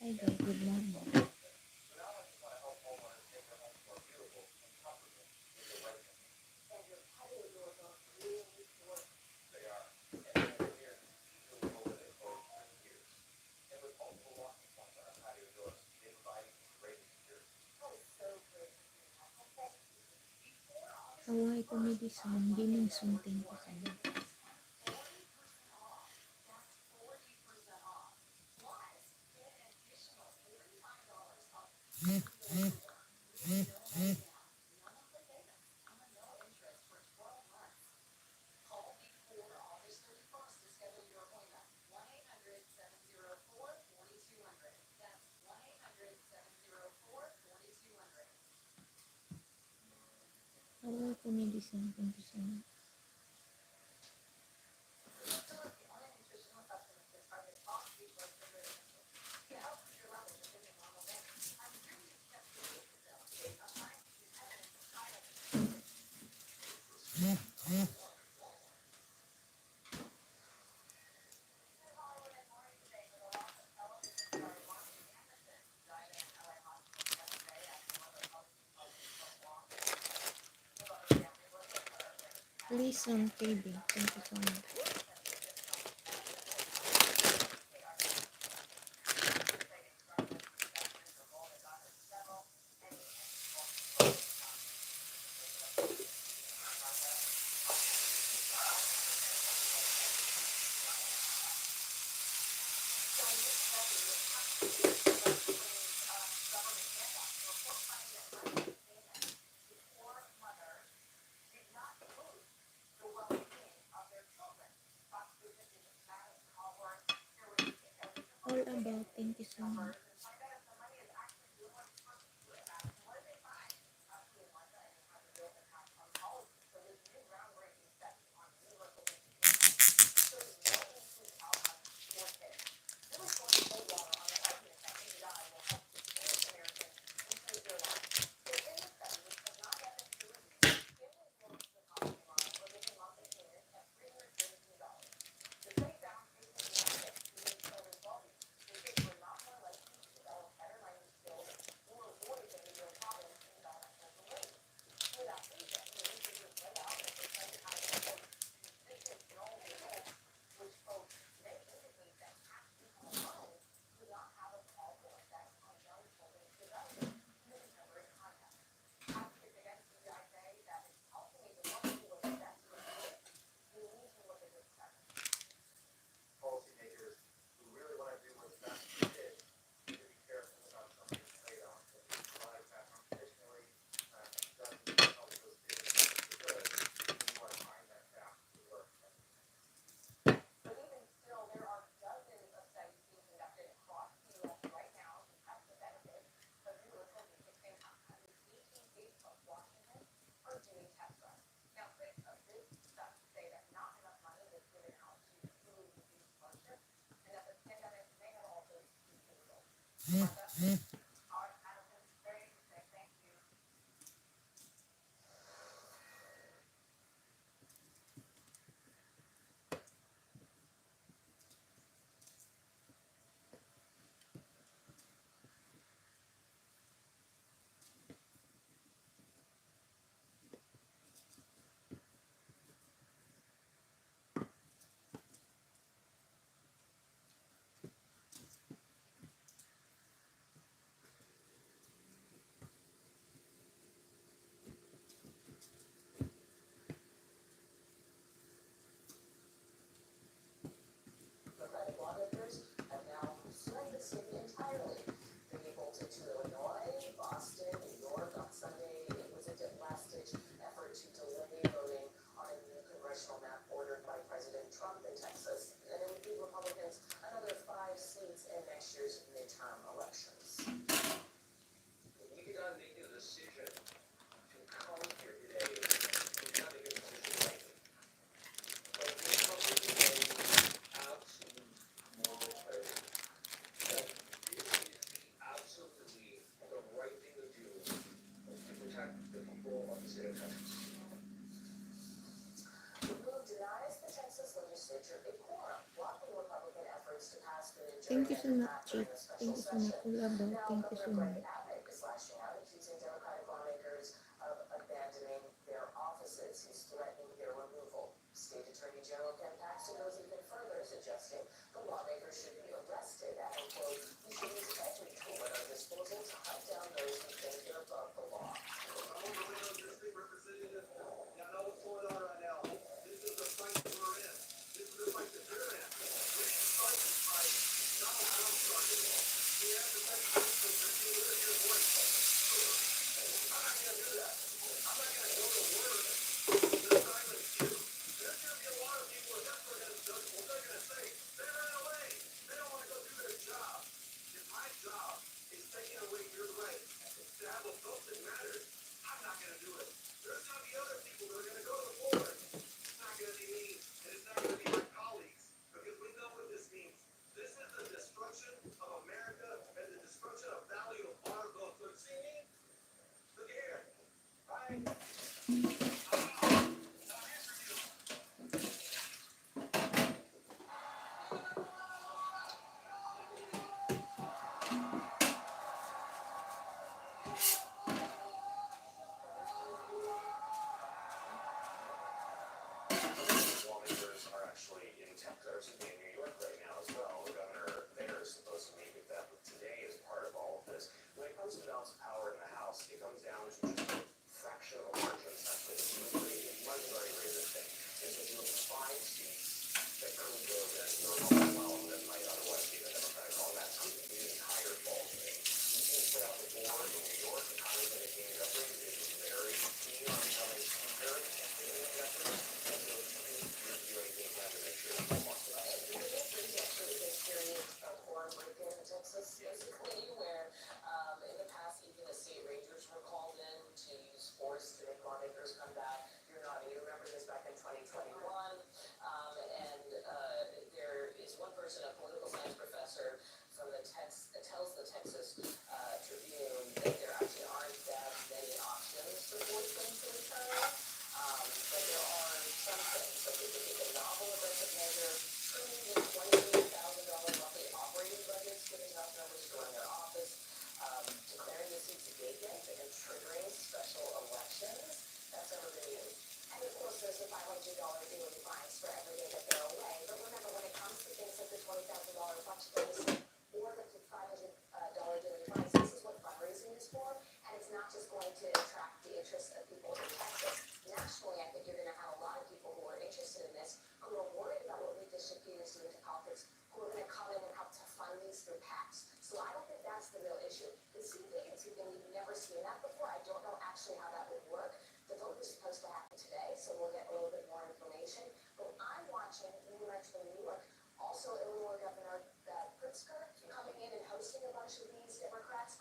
Hi there, good morning. Kaway comedy song, gining sunting ko sa inyo. Kaway comedy song, thank you so much. Listen, KB, thank you so much. All about, thank you so much. people of the state of Texas. The move denies the Texas legislature a quorum, blocking Republican efforts to pass the Thank you so gerrymandered much, map Chief. during the special Thank you so much. session. All about. Now, Thank you Governor so Greg much. Abbott is lashing out, accusing Democratic lawmakers of abandoning their offices. He's threatening their removal. State Attorney General Ken Paxton goes even further, suggesting the lawmakers should be arrested and, quote, we should use every tool at our disposal to hunt down those who think they're above the law. Representative, you know what's going on right now. This is the fight that we're in. This is the fight that they're in. We didn't start this fight. Donald Trump started it. We have to take legislature to hear your voice. I'm not going to do that. I'm not going to go to work to silence you. There's going to be a lot of people, and that's what they're going to say. They ran away. They don't want to go do their job. If my job is taking away your right to have a vote that matters, I'm not going to do it. There's going to be other people that are going to go to the floor. It's not going to be me, and it's not going to be my colleagues, because we know what this means. This is the destruction of America and the destruction of value of our vote. So see me? Look here. Right? Lawmakers are actually in Texas and in New York right now as well. The governor there is supposed to meet with them today as part of all of this. When it comes to balance of power in the House, it comes down to just a fractional margins. Actually, the majority raised this thing. It's just those 5 seats that could go against the Republican that might otherwise be the Democratic call. That's the entire ball game. You can put out the board in New York, the Congress indicated upgrade is very keen on becoming speaker in the executive. Basically, where in the past, even the state rangers were called in to use force to make lawmakers come back. You remember this back in 2021. There is one person, a political science professor from tells the Texas Tribune that there actually aren't that many options for force them to return. But there are some things, like if they take a novel aggressive measure, trimming the $28,000 monthly operating budgets, giving enough numbers to run their office, declaring the seats vacant and triggering special elections. That's never been used. And of course, there's the $500 daily fines for every day that they're away. But remember, when it comes to things like the $20,000 bucks bonus or the $500 daily fines, this is what fundraising is for. And it's not just going to attract the interest of people in Texas. Nationally, I think you're going to have a lot of people who are interested in this, who are worried about what redistricting is doing to politics, who are going to come in and help to fund these through PACs. So I don't think that's the real issue. The seat vacancy thing, we've never seen that before. I don't know actually how that would work. The vote is supposed to happen today, so we'll get a little bit more information. But I'm watching, you mentioned New York, also Illinois Governor Pritzker coming in and hosting a bunch of these Democrats.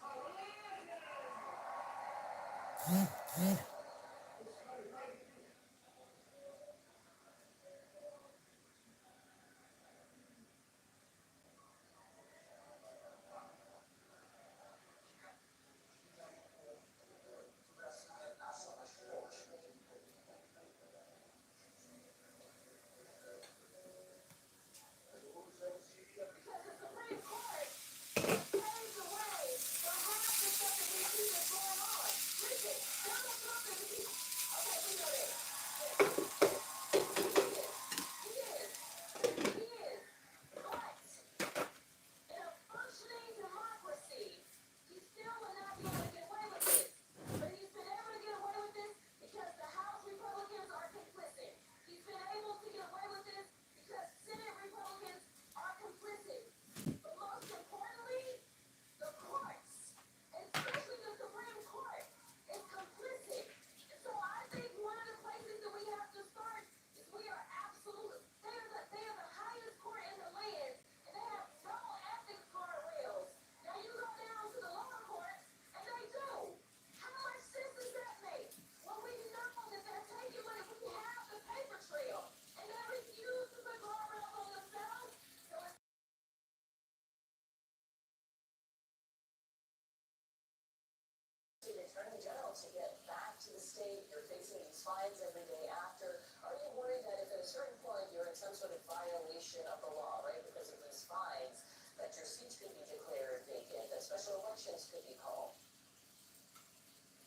fines every day after. Are you worried that if at a certain point you're in some sort of violation of the law, right, because of these fines, that your seats could be declared vacant, that special elections could be called?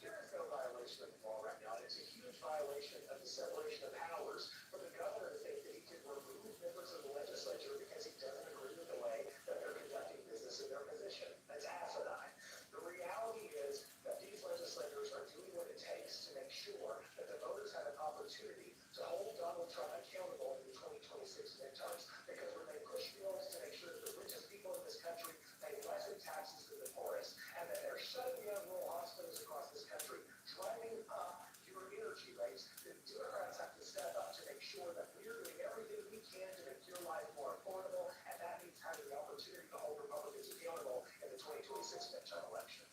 There is no violation of the law right now. It's a huge violation of the separation of powers for the governor to think that he can remove members of the legislature because he doesn't agree with the way that they're conducting business in their position. That's asinine. The reality is that these legislators are doing what it takes to make sure that the voters have an opportunity to hold Donald Trump accountable in the 2026 midterms. Because when they push bills to make sure that the richest people in this country pay less in taxes than the poorest, and that they're shutting down rural hospitals across this country, driving up your energy rates, then Democrats have to step up to make sure that we're doing everything we can to make your life more affordable, and that means having the opportunity to hold Republicans accountable in the 2026 midterm election.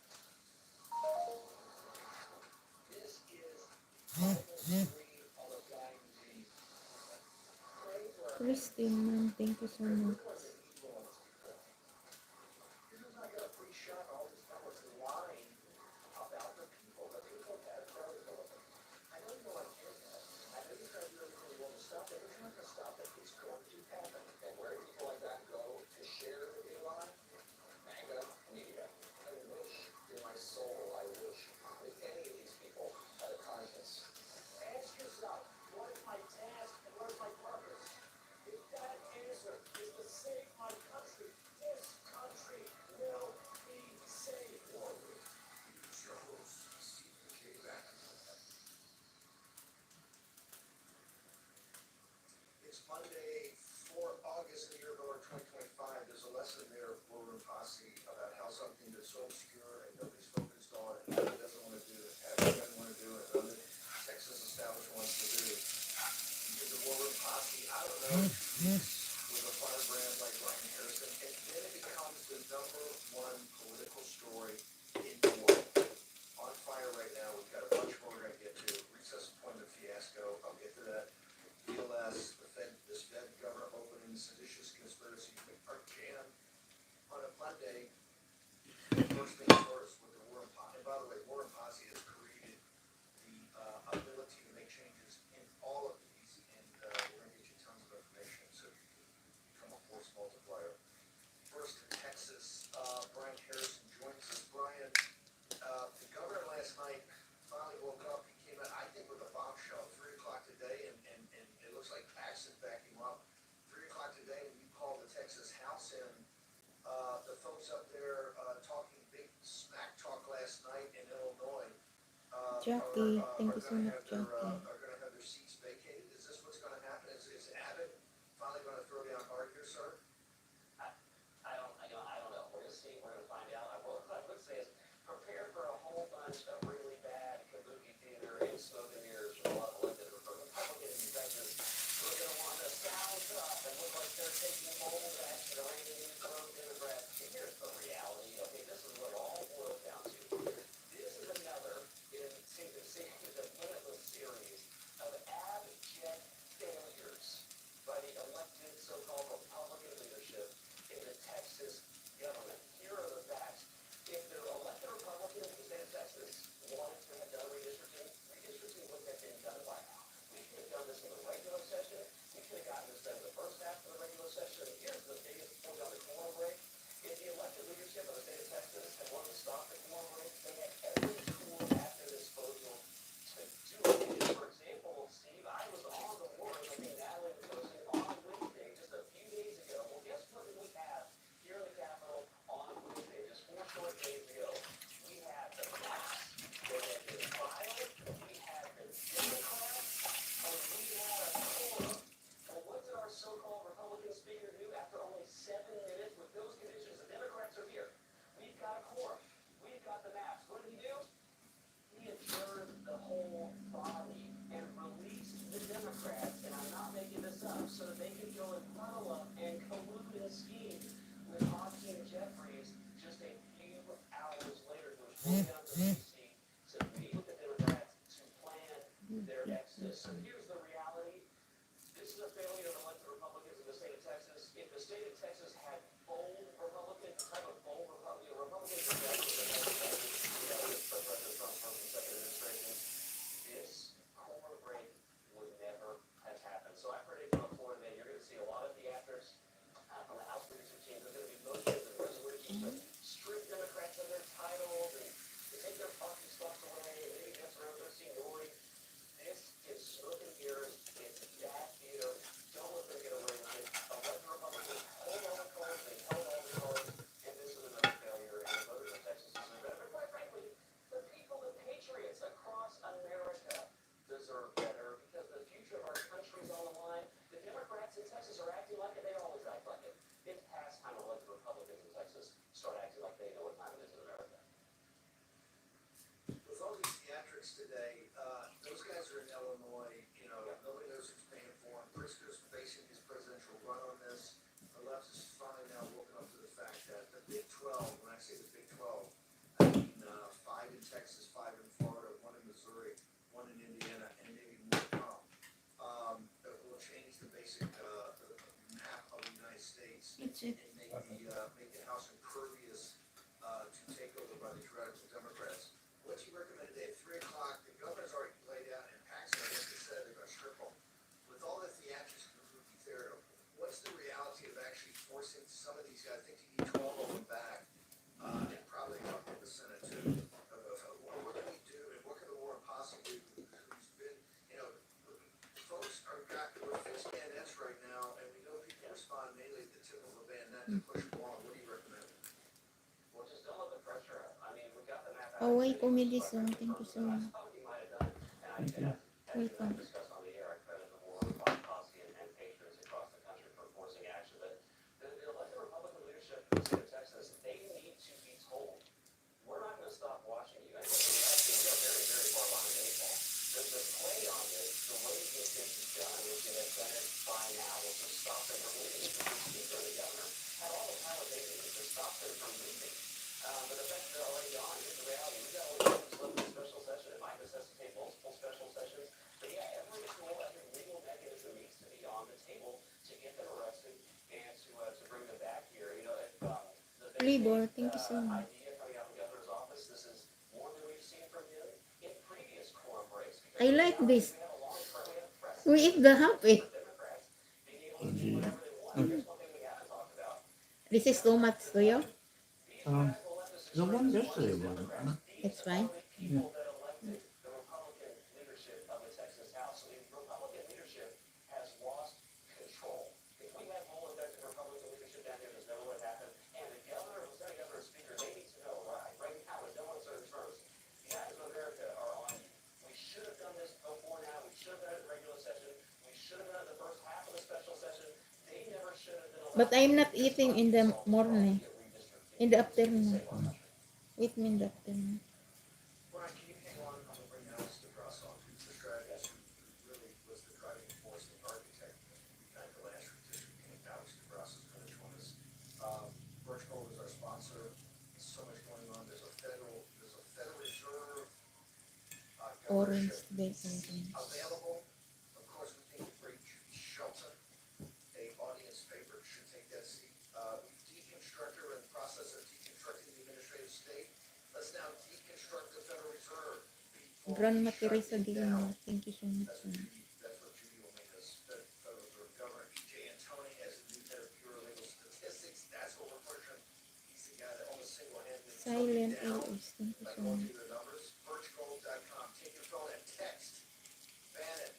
This is Bible 3 on the flying disease. Pray for our Christine, ma'am, thank you so much. You're just not going to free shut all these fellas lying about the people. The people that are Republican. I know you don't like hearing that. I know you're trying to do everything you want to stop it, but you're not going to stop it. It's going to happen. And where do people like that go to share the lie? MAGA media. I wish in my soul, I wish that any of these people had a conscience. Ask yourself, what is my task and what is my purpose? If that answer is to save my country, this country will be saved. Here's your host, Stephen K. Bannon. It's Monday, 4 August, the year of our 2025. There's a lesson there for Posse about how something that's so obscure and nobody's focused on and nobody doesn't want to do it, everybody doesn't want to do it, other Texas establishment wants to do. Because the War Room Posse, I don't know, with a firebrand like Brian Harrison, and then it becomes the #1 political story in New York. On fire right now, we've got a bunch more we're going to get to. Recess appointment fiasco, I'll get to that. BLS, this Fed governor opening, seditious conspiracy are jammed on a Monday. First things first with the War and Posse. And by the way, War and Posse has created the ability to make changes in all of these, and we're going to get you tons of information so you can become a force multiplier. First in Texas, Brian Harrison joins us. Brian, the governor last night finally woke up. He came out, I think, with a bombshell, 3 o'clock today, and it looks like Paxton backed him up. 3 o'clock today, when you called the Texas House in, the folks up there talking big smack talk last night in Illinois Jackie, thank you so much, Jackie. are going to have their seats vacated. Is this what's going to happen? Is Abbott finally going to throw down hard here, sir? I don't know. We're going to see. We're going to find out. What I would say is prepare for a whole bunch of really bad kabuki theater and smoke and mirrors from a lot of elected Republican executives who are going to want to sound up and look like they're taking bold action or anything to throw Democrats. And here's the reality. Okay, this is what it all boils down to. This is another in the limitless series of abject failures by the elected so-called Republican leadership in the Texas government. Here are the facts. If the elected Republicans in the state of Texas Patriots today. Those guys are in Illinois. You know, nobody knows who's paying for them. Pritzker's basing his presidential run on this. The left is finally now woken up to the fact that the Big 12, when I say the Big 12, I mean five in Texas, five in Florida, one in Missouri, one in Indiana, and maybe more to come. That will change the basic map of the United States That's and it. make the House impervious to take over by these radical Democrats. What you recommend today at 3 o'clock? The governor's already laid out, and Paxton, I guess, said they're going to strip them. With all the theatrics of the movie theater, what's the reality of actually forcing some of these guys? I think you need 12 of them back, and probably a couple in the Senate too. What can we do, and what can the War on Possum do? Who's been, you know, folks we're fixed bayonets right now, and we know people respond mainly to the tip of a bayonet to push them along. What do you recommend? Well, just don't let the pressure out. I mean, we got the map out. Hawaii Comedy Zone. Thank you so much. Thank you. Welcome. Discussed on the air, I credit the War on Posse and patrons across the country for forcing action. But the elected Republican leadership in the state of Texas, they need to be told, we're not going to stop watching you. And actually, we are very, very far behind baseball. The play on this, the way this is done, is to have done it by now, was to stop them from leaving. The speaker and the governor had all the power they needed to stop them from leaving. But the fact they're already on, here's the reality. We got only one special session. It might necessitate multiple special sessions. But yeah, every tool, every legal mechanism needs to be on the table to get them arrested and to bring them back here. You know, if the Libor, thank you so much. idea coming out of the governor's office, this is more than we've seen from him in previous quorum breaks. I like this. We have a long track, we have precedent We eat the happy. for Democrats being able to do Okay. whatever they want. Okay. Here's one thing we haven't talked about. This is too much to you. The one yesterday wasn't. It's fine. Yeah. That elected the Republican leadership of the Texas House. So the Republican leadership has lost control. If we had full effective Republican leadership down here, there's no way it happened. And the governor, lieutenant governor, speaker, they need to know right now, is no one serves first. The United of America are on. We should have done this before now. We should have done it in regular session. We should have done it the first half of the special session. They never should have been allowed. But I'm not eating in the morning. In the afternoon. Eat me in the afternoon. Brian, can you hang on? I'm going to bring Alex DeGrasse on, who's the strategist, who really was the driving force, the architect behind the last redistricting. Alex DeGrasse is going to join us. Birch Gold is our sponsor. There's so much going on. There's a Federal Reserve Orange governorship bacon. available. Of course, we think Shelton, a audience favorite, should take that seat. We've deconstructed, we're in the process of deconstructing the administrative state. Let's now deconstruct the Federal Reserve. Grandma Teresa Gilmore. Thank you so much. That's what Judy will make us. The Federal Reserve Governor E.J. Antoni as the new head of Bureau of Legal Statistics. That's what we're pushing. He's the guy that almost single-handedly Silent down AOs. Thank you by so going much. through the numbers. Birchgold.com. Take your phone and text Bannon,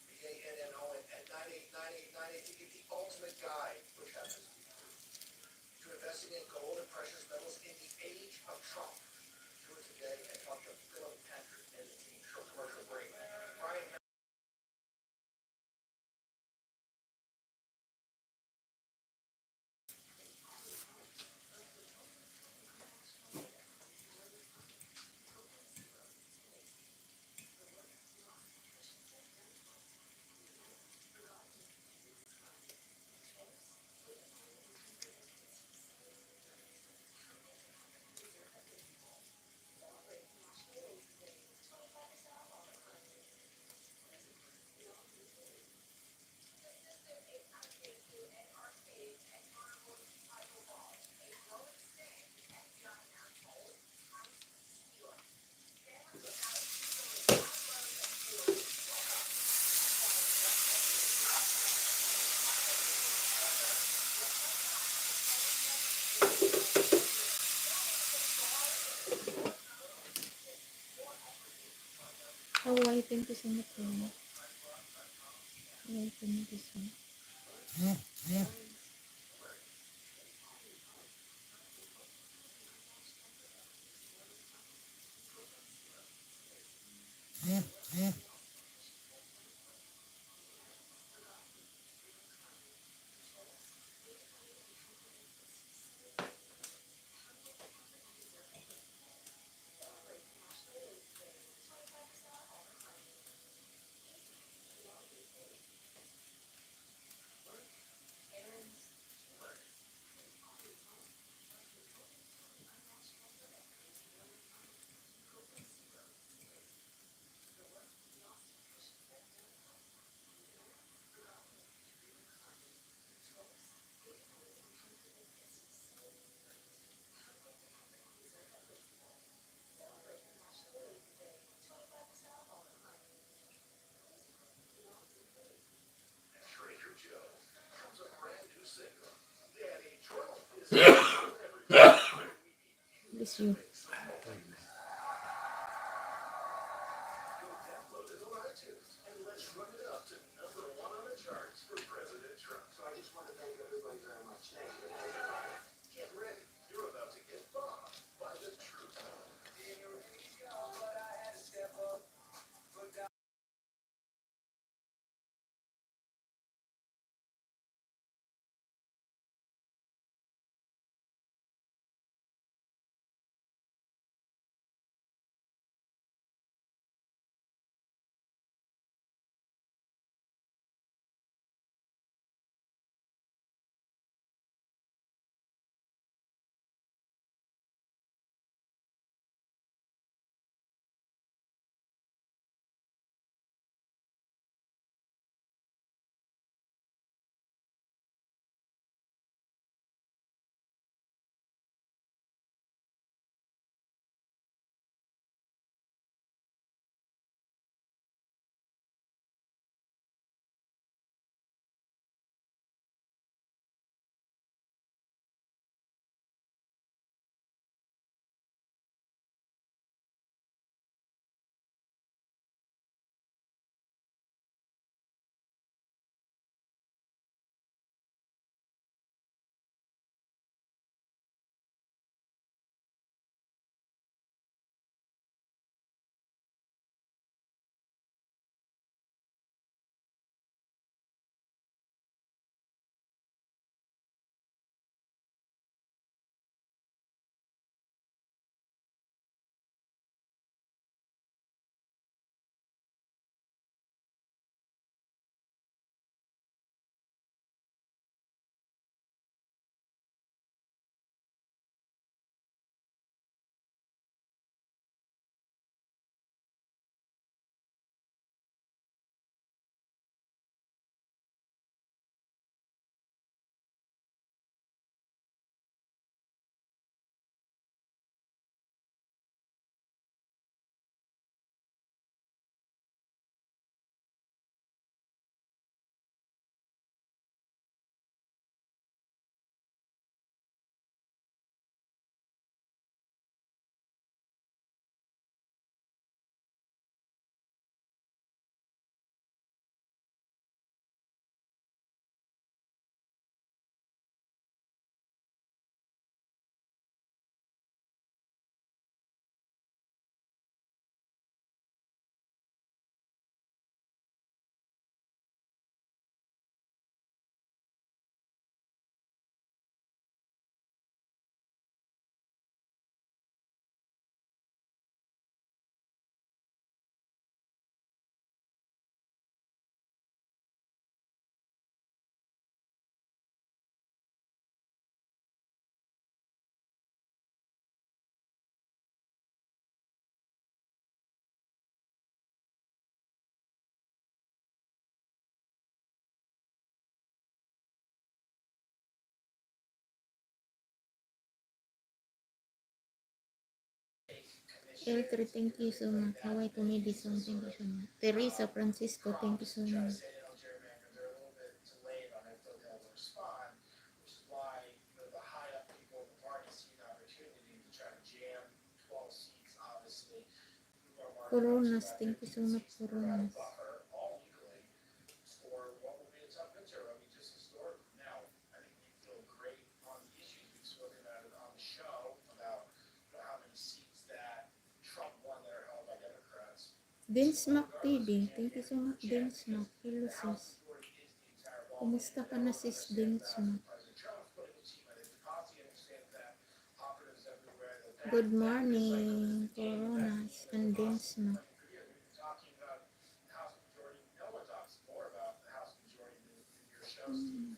B-A-N-N-O-N, at 989898 to get the ultimate guide, which happens to be free, to investing in gold and precious metals in the age of Trump. Do it today and talk to Philip Patrick and the team. Short commercial break. Brian. Hawaii, thank you so much. Hawaii Comedy Zone. Bless you. Eltre, thank you so much. Hawaii to me this one. Thank you so much. Teresa Francisco, thank you so much. Coronas, thank you so much, Coronas. Dinsmack TV, thank you so much, Dinsmack. Hello, sis. Kumusta ka na, sis Dinsmack? Good morning, Coronas and Dinsmack. Hmm.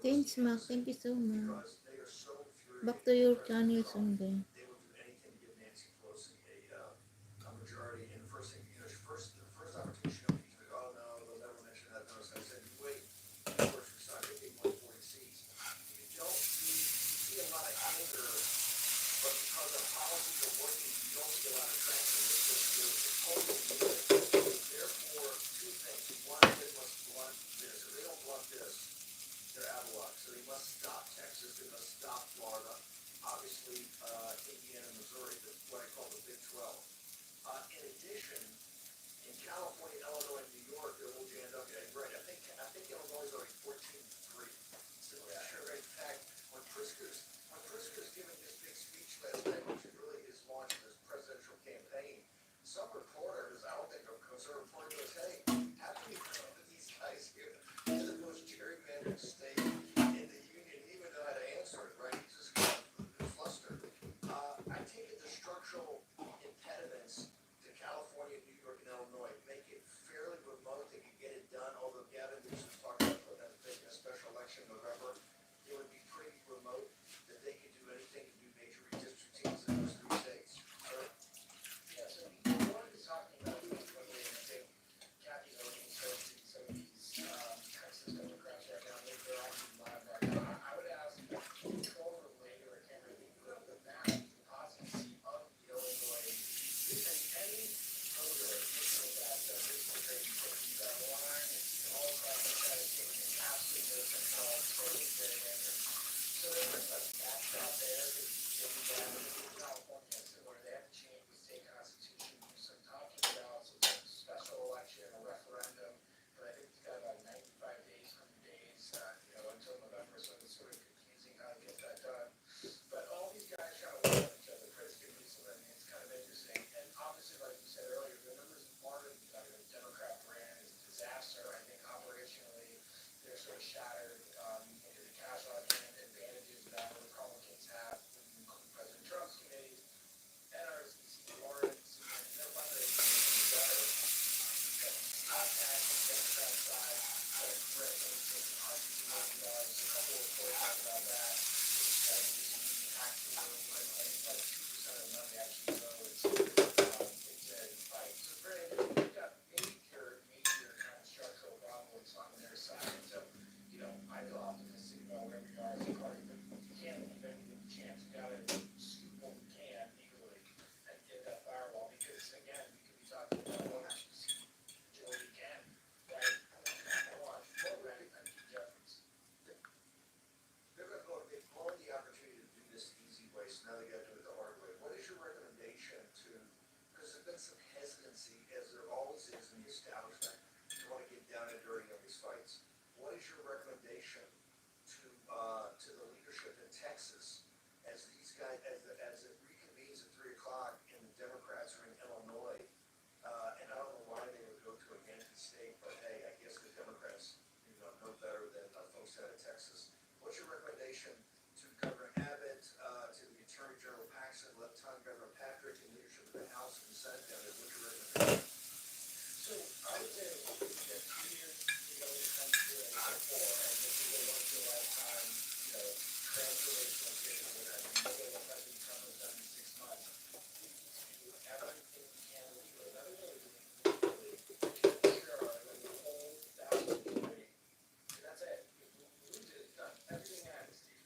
Thanks, Mac. Thank you so much. Back to your channel someday.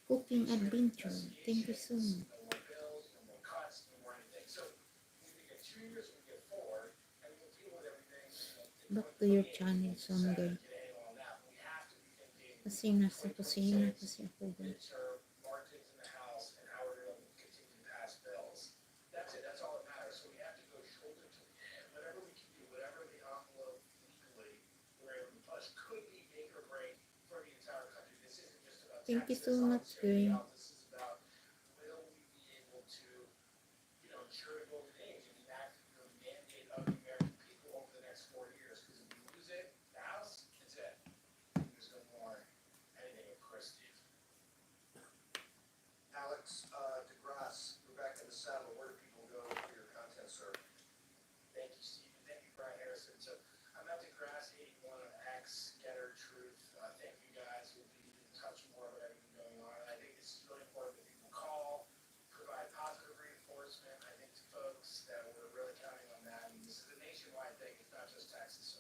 Cooking adventure. Thank you so much. Back to your channel someday. Kasi nasa kusina kasi ako guys. Thank you so much, girl.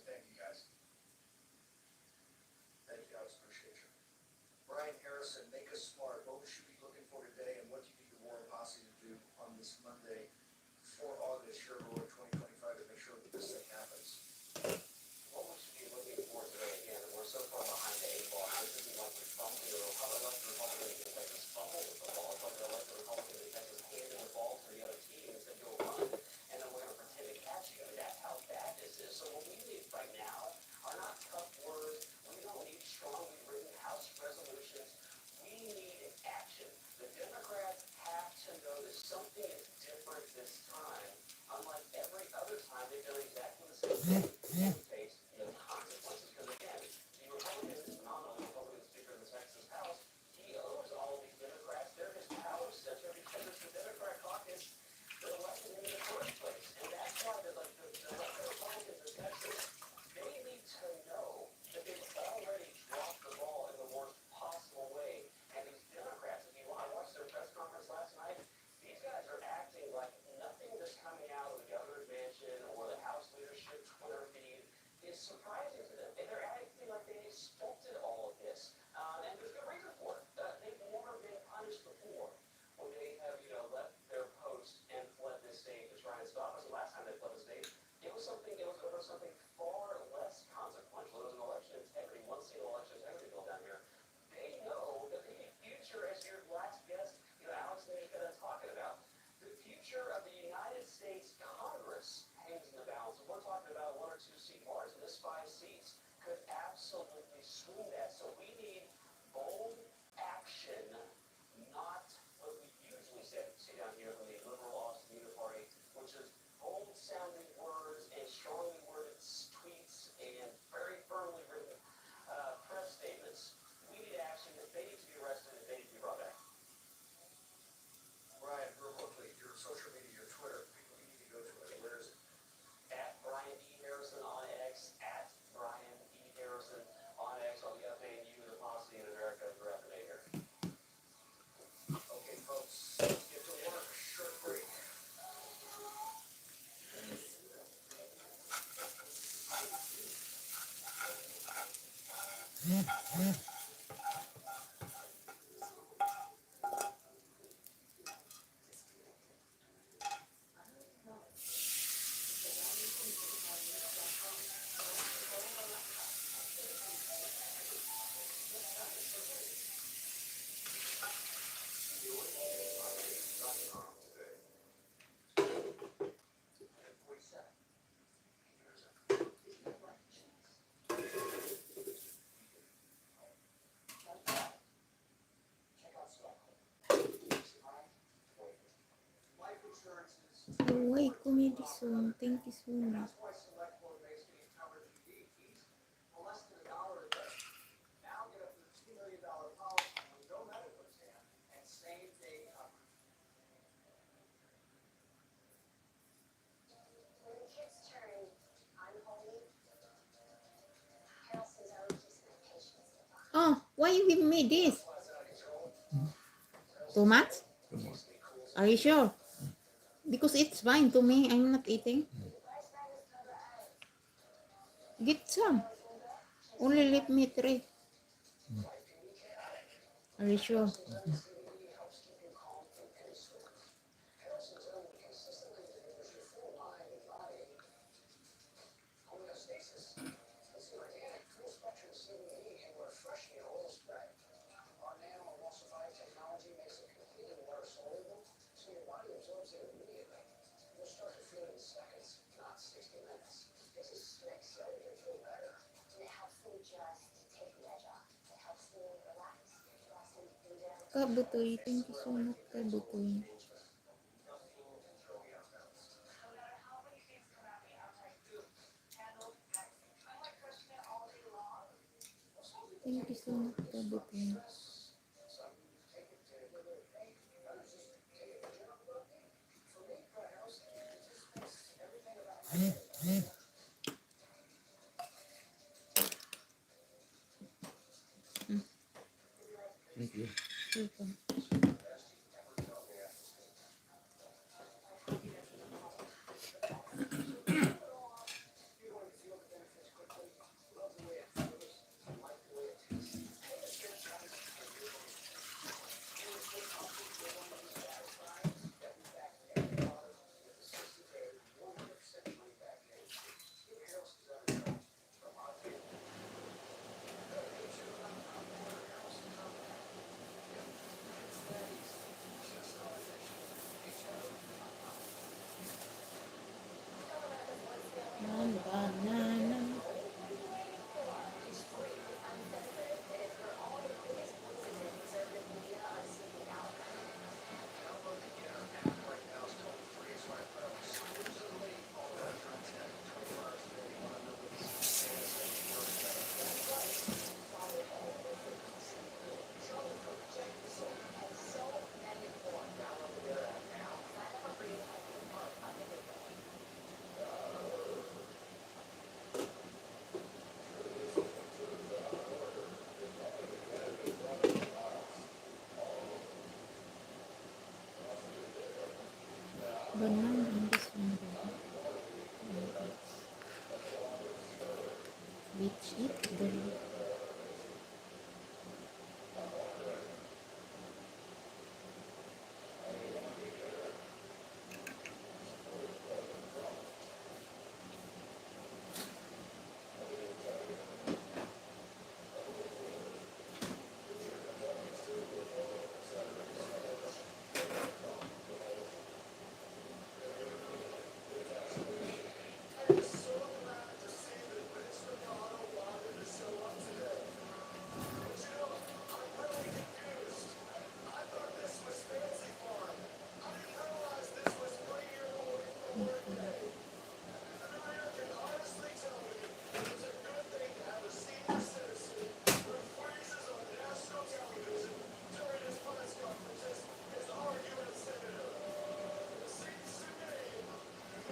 Thank you, guys. Thank you, Alex. Appreciate you. Brian Harrison, make us smart. What we should be looking for today, and what do you need the Warren Posse to do on this Monday, 4 August, here in 2025, to make sure that this thing happens? What we should be looking for today, again, we're so far behind the 8 ball. Now, this isn't like we fumbled, you know, probably like the Republicans in Texas fumbled with the ball. It's like they're like the Republicans in Texas handing the ball to the other team and said, go run, and then we're going to pretend to catch you. I mean, that's how bad this is. So what we need right now are not tough words. We don't need strongly written House resolutions. We need action. The Democrats have to know that something is different this time. Unlike every other time, they've done exactly the same thing and face no consequences. Because again, the Republican, nominal Republican Speaker of the Texas House, he owes all of these Democrats. They're his power center because it's the Democrat caucus that elected him in the first place. And that's why the Republicans in Texas, they need to know that they've already dropped the ball in the worst possible way. And these Democrats, if you want to watch their press conference last night, these guys are acting like nothing that's coming out of the governor's mansion or the House leadership Twitter feed is surprising to them. And they're acting like they expected all of this. And there's good reason for it. They've never been punished before when they have, you know, left their post and fled this state to try and stop us. The last time they fled the state, it was over something far less consequential. It was an election integrity, one single election integrity bill down here. They know that the future, as your last guest, you know, Alex Nation got talking about, the future of the United States Congress hangs in the balance. And we're talking about 1 or 2 seat bars, and this 5 seats could absolutely swing that. So we need bold action, not what we usually see down here from the liberal Austin Unity Party, which is bold sounding words and strongly worded tweets and very firmly written press statements. We need action. If they need to be arrested, if they need to be brought back. Brian, real quickly, your social media, your Twitter, people need to go to it. Where is it? At Brian E. Harrison on X, at Brian E. Harrison on X. I'll be updating you, the posse in America throughout the day here. Okay, folks, get to work. Short break. Life insurance is Away, comedy song. Thank you so much. That's why Select Quote makes me covered TV fees for less than $1 a day. Now get up to the $2 million policy with no medical exam and same day coverage. When the kids turn unholy, Carol says I would keep my patience divine. Oh, why you give me this? Too much? Come on. Are you sure? Because it's fine to me. I'm not eating. Get some. Only let me 3. Are you sure? Homeostasis. It's an organic, full-spectrum CBD and refreshing oil spray. Our nano-emulsifying technology makes it completely water-soluble, so your body absorbs it immediately. You'll start to feel it in seconds, not 60 minutes. It's a snake so you can feel better. And it helps me just take the edge off. It helps me relax. Relax everything down. Kabutoy. Thank you so much, Kabutoy. No matter how many things come at me, I'm like, handle next. I might question it all day long. Thank you so much, Kabutoy. Thank you. Welcome. Banana in this one, which it girl.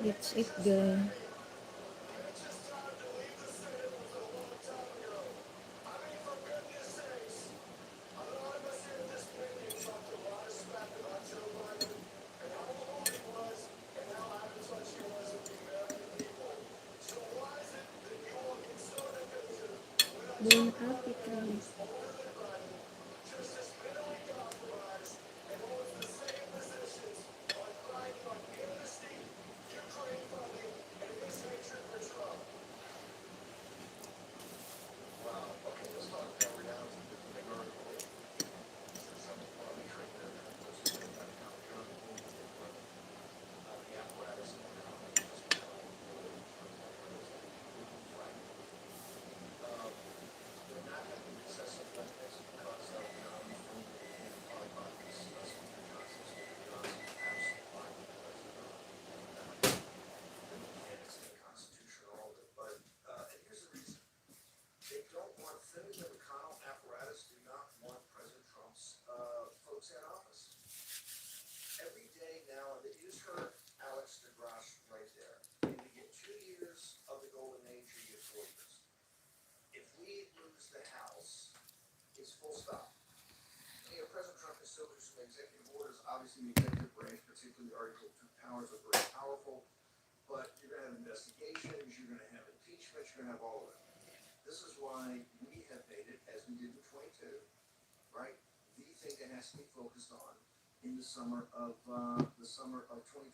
It's it girl. Don't arbitrary. Executive orders, obviously the executive branch, particularly Article 2 powers, are very powerful, but you're going to have investigations, you're going to have impeachments, you're going to have all of it. This is why we have made it, as we did in 22, right, the thing that has to be focused on in the summer of 2025.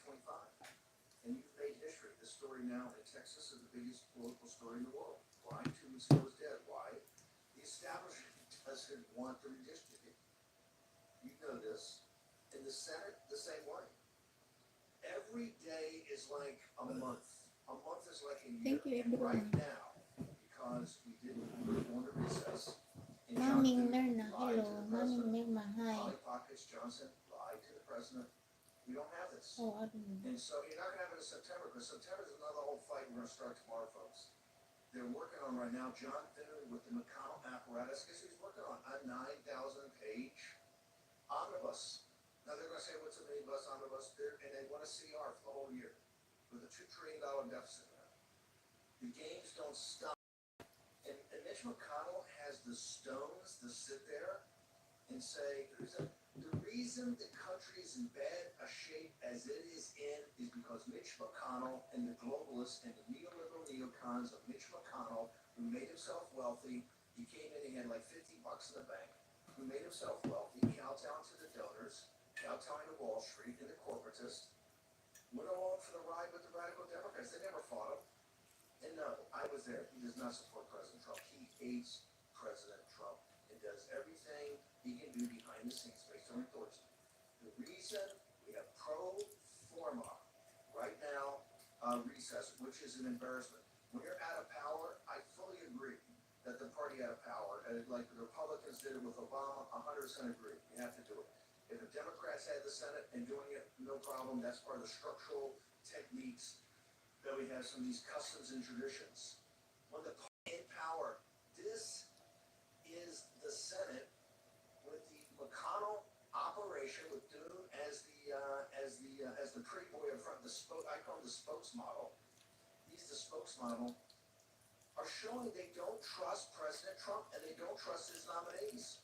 And you've made history. This story now in Texas is the biggest political story in the world. Why? 2 weeks ago was dead. Why? The establishment doesn't want the redistricting. You know this. In the Senate, the same way. Every day is like a month. A month is like a year. Thank you, Right everyone. now, because we didn't go into recess. and Maming Johnson Mirna, lied to hello. the Maming president. Mirna, hi. Polly Pockets Johnson lied to the president. We don't have this. Oh, I don't know. And so you're not going to have it in September, because September is another whole fight we're going to start tomorrow, folks. They're working on right now, John Finneran with the McConnell apparatus. Guess what he's working on? A 9,000-page omnibus. Now they're going to say, what's a minibus omnibus? And they want a CR for the whole year with a $2 trillion deficit. The games don't stop. And Mitch McConnell has the stones to sit there and say, the reason the country is in bad a shape as it is in is because Mitch McConnell and the globalists and the neoliberal neocons of Mitch McConnell, who made himself wealthy, he came in, he had like $50 in the bank, who made himself wealthy, kowtowing to the donors, kowtowing to Wall Street and the corporatists, went along for the ride with the radical Democrats. They never fought him. And no, I was there. He does not support President Trump. He hates President Trump and does everything he can do behind the scenes based on endorsement. The reason we have pro forma right now recess, which is an embarrassment. When you're out of power, I fully agree that the party out of power, like the Republicans did it with Obama, 100% agree. You have to do it. If the Democrats had the Senate and doing it, no problem. That's part of the structural techniques that we have, some of these customs and traditions. When the party in power, this is the Senate with the McConnell operation with Doom as the pretty boy in front. I call him the spokesmodel. He's the spokesmodel. Are showing they don't trust President Trump and they don't trust his nominees.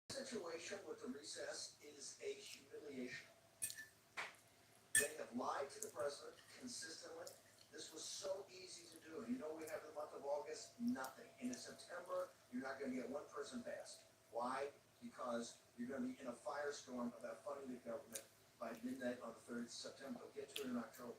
The situation with the recess is a humiliation. They lied to the president consistently. This was so easy to do. You know, we have the month of August, nothing. And in September, you're not going to get one person passed. Why? Because you're going to be in a firestorm about funding the government by midnight on the 3rd of September. They'll get to it in October.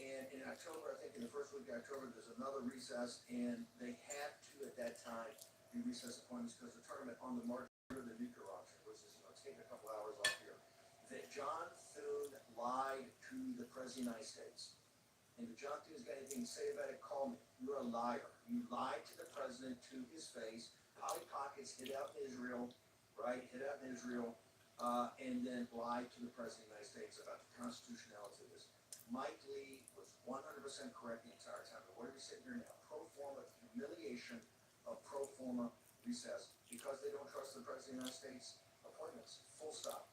And in October, I think in the first week of October, there's another recess, and they had to, at that time, do recess appointments because the tournament on the March of the nuclear option, which is, take a couple hours off here, that John Thune lied to the President of the United States. And if John Thune's got anything to say about it, call me. You're a liar. You lied to the president to his face. Polly Pockets hid out in Israel, right? Hid out in Israel, and then lied to the President of the United States about the constitutionality of this. Mike Lee was 100% correct the entire time. But what are we sitting here now? Pro forma humiliation of pro forma recess because they don't trust the President of the United States appointments. Full stop.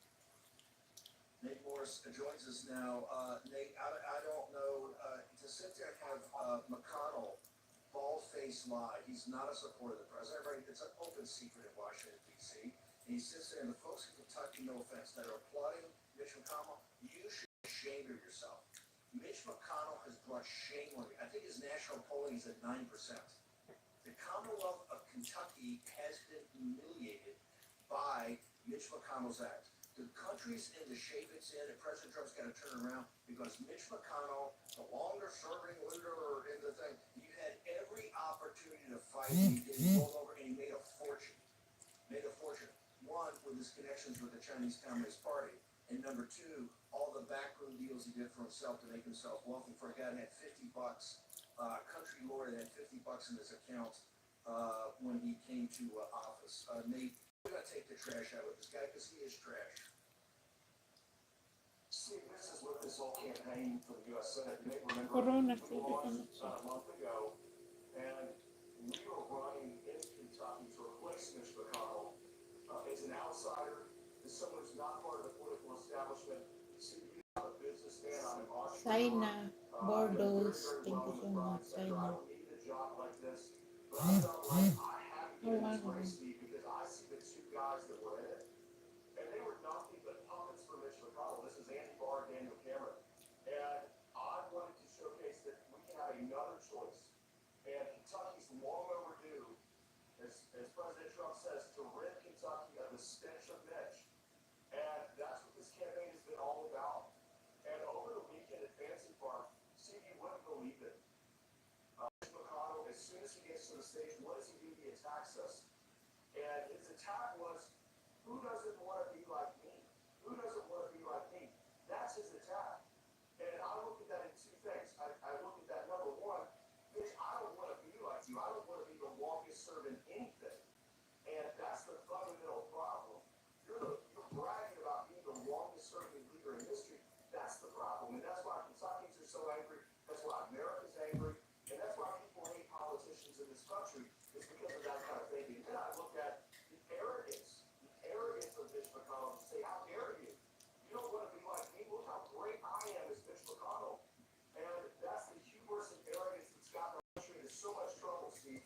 Nate Morris joins us now. Nate, I don't know, to sit there and have McConnell bald-faced lie. He's not a supporter of the president, right? It's an open secret in Washington, D.C. And he sits there, and the folks in Kentucky, no offense, that are applauding Mitch McConnell, you should be ashamed of yourself. Mitch McConnell has brought shame on you. I think his national polling is at 9%. The Commonwealth of Kentucky has been humiliated by Mitch McConnell's act. The country's in the shape it's in, and President Trump's got to turn around because Mitch McConnell, the longer-serving leader in the thing, you had every opportunity to fight. He did roll over, and he made a fortune. Made a fortune. One, with his connections with the Chinese Communist Party, and number two, all the backroom deals he did for himself to make himself wealthy. For a guy that had $50, country lawyer that had $50 in his account when he came to office. Nate, we're going to take the trash out of this guy because he is trash. See, this is what this whole campaign for the U.S. Senate, you may remember, Corona, we launched a month ago, and we were running in Kentucky to replace Mitch McConnell as an outsider, as someone who's not part of the political establishment. See, you have a businessman, I'm an entrepreneur. Saina, Bordeaux, Very thank you so much, I Saina. don't need a job like this, but I felt like I had to get in this race, Steve, because I see the two guys that were in it, and they were nothing but puppets for Mitch McConnell. This is Andy Barr, Daniel Cameron. And I wanted to showcase that we can have another choice. And Kentucky's long overdue, as President Trump says, to rid Kentucky of the stench of Mitch. And that's what this campaign has been all about. And over the weekend at Fancy Farm, see, you wouldn't believe it. Mitch McConnell, as soon as he gets to the stage, what does he do? He attacks us. And his attack was, who doesn't want to be like me? Who doesn't want to be like me? That's his attack. And I look at that in two things. I look at that, number one, bitch, I don't want to be like you. I don't want to be the longest serving anything. And that's the fundamental problem. You're bragging about being the longest serving leader in history. That's the problem. And that's why Kentuckians are so angry. That's why America's angry. And that's why people hate politicians in this country. It's because of that kind of thinking. Then I look at the arrogance of Mitch McConnell to say, how dare you? You don't want to be like me. Look how great I am as Mitch McConnell. And that's the hubris and arrogance that's gotten our country into so much trouble, Steve.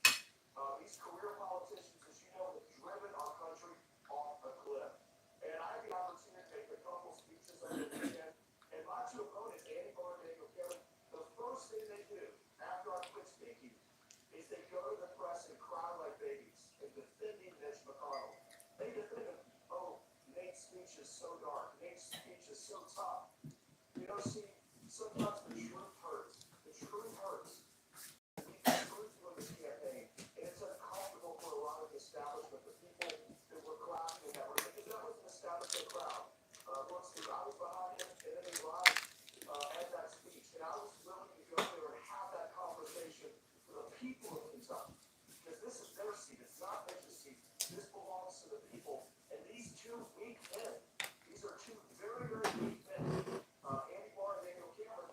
These career politicians, as you know, have driven our country off a cliff. And I had the opportunity to make a couple speeches over the weekend. And my two opponents, Andy Barr and Daniel Cameron, the first thing they do after I quit speaking is they go to the press and cry like babies in defending Mitch McConnell. They defend him. Oh, Nate's speech is so dark. Nate's speech is so tough. You know, see, sometimes the truth hurts. The truth hurts. The truth for this campaign. And it's uncomfortable for a lot of the establishment, the people that were clapping in that room. Because that was an establishment crowd. Look, Steve, I was behind him, and then he lied at that speech. And I was willing to go there and have that conversation for the people of Kentucky. Because this is their seat. It's not Mitch's seat. This belongs to the people. And these two weak men, these are two very, very weak men, Andy Barr and Daniel Cameron,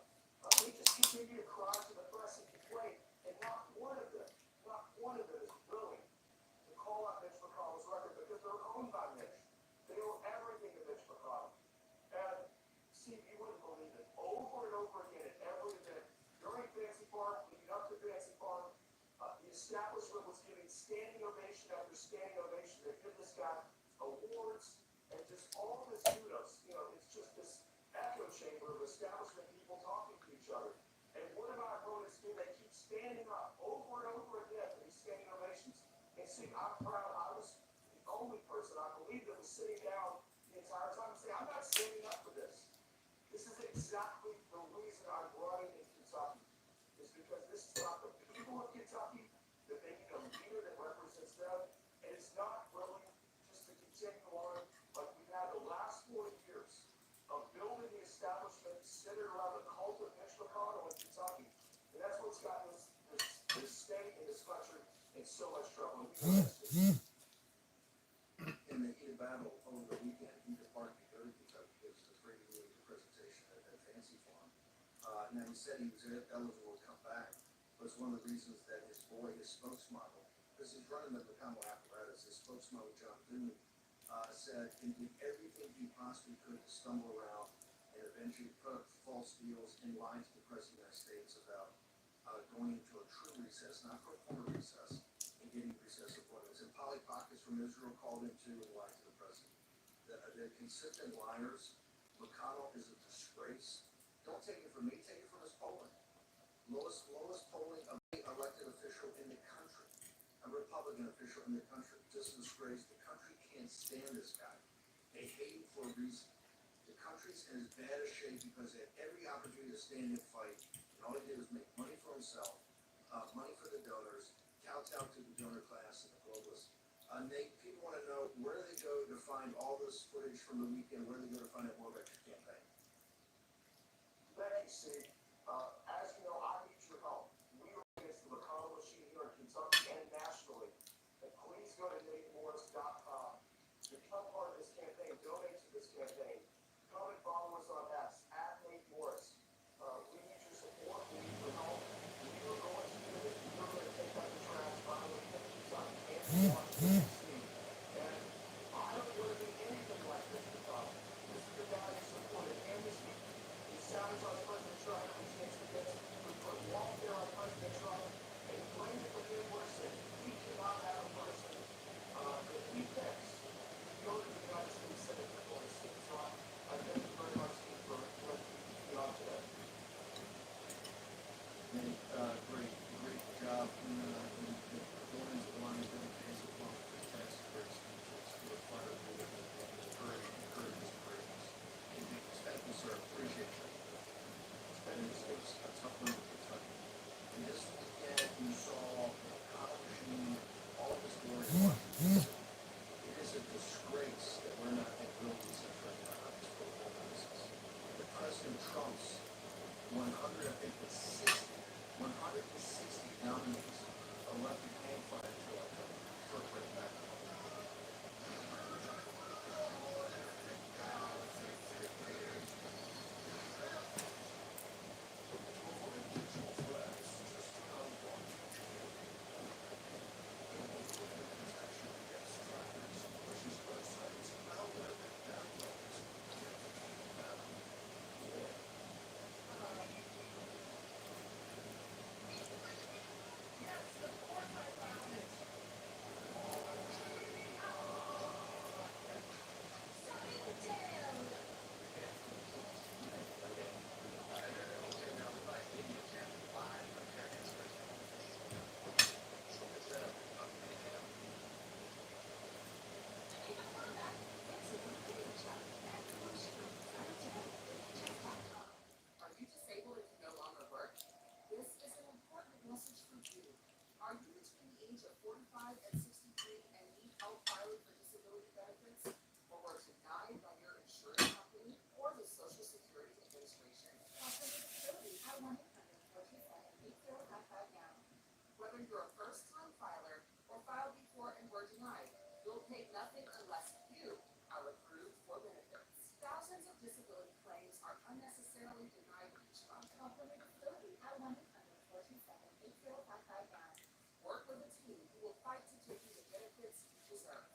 they just continue to cry to the press and complain. And not one of them is willing to call out Mitch McConnell's record because they're owned by Mitch. They own everything to Mitch McConnell. And Steve, you wouldn't believe it. Over and over again at every event, during Fancy Farm, leading up to Fancy Farm, the establishment was giving standing ovation after standing ovation. They give this guy awards and just all this kudos. You know, it's just this echo chamber of establishment. see, I'm proud. I was the only person, I believe, that was sitting down the entire time and saying, I'm not standing up for this. This is exactly the reason I'm running in Kentucky. Is because this is about the people of Kentucky, that they need a leader that represents them. And it's not really just to continue on like we've had the last 40 years of building the establishment centered around the cult of Mitch McConnell in Kentucky. And that's what's gotten this state and this country in so much trouble. In the heated battle over the weekend, he departed to go to Kentucky because he was afraid to leave the presentation at that fancy farm. Now he said he was eligible to come back, but it's one of the reasons that his boy, his spokesmodel, because he's running the McConnell apparatus, his spokesmodel, John Boone, said he did everything he possibly could to stumble around and eventually put up false deals and lied to the President of the United States about going into a true recess, not for a former recess, and getting recess appointments. And Polly Pockets from Israel called him too and lied to the President. They're consistent liars. McConnell is a disgrace. Don't take it from me, take it from his polling. Lowest polling of any elected official in the country, a Republican official in the country. Just a disgrace. The country can't stand this guy. They hate him for a reason. The country's in as bad a shape because they had every opportunity to stand and fight, and all he did was make money for himself, money for the donors, kowtow to the donor class and the globalists. Nate, people want to know, where do they go to find all this footage from the weekend? Where do they go to find out more about your campaign? Thank you, Steve. As you know, I need your help. We are against the McConnell machine here in Kentucky and nationally. And please go to NateMorris.com. Become part of this campaign. Donate to this campaign. Come and follow us on X, @NateMorris. We need your support. We need your help. We are going to do this. We're going to take out the trash finally in Kentucky and Washington, D.C. And I don't want to be anything like this McConnell. This is the guy who supported amnesty. He sabotaged President Trump and his chance to get us. We put welfare on President Trump and he blamed it for being worse than we cannot have a person that he picks go to the United States Senate for 46. So I thank you very much, Steve, for being on today. Nate, great job in going into the line of case of law for tax breaks to a fire encourage inspirations. Thank you, sir. Appreciate you. And it's a tough one to Kentucky. And this weekend, you saw the McConnell machine, all of this glory in Washington. It is a disgrace that we're not at real recess right now on this political basis. That President Trump's 160 nominees elected and fired to like a short break back. Are you disabled and can no longer work? This is an important message for you. Are you between the age of 45 and 63 and need help filing for disability benefits, or were denied by your insurance company or the Social Security Administration? Whether you're a first-time filer or filed before and were denied, you'll pay nothing unless you are approved for benefits. Thousands of disability claims are unnecessarily denied each month. Work with a team who will fight to give you the benefits you deserve.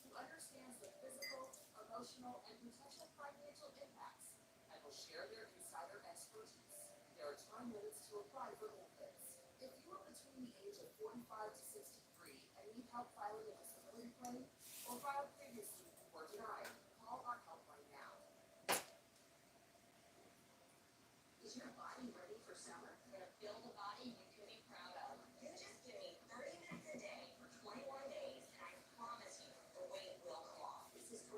Who understands the physical, emotional, and potential financial impacts, and will share their insider expertise. There are time limits to apply for benefits. If you are between the age of 45 to 63 and need help filing a disability claim, or filed previously and were denied, call our helpline now. Is your body ready for summer? You're gonna build a body you can be proud of. You just give me 30 minutes a day for 21 days.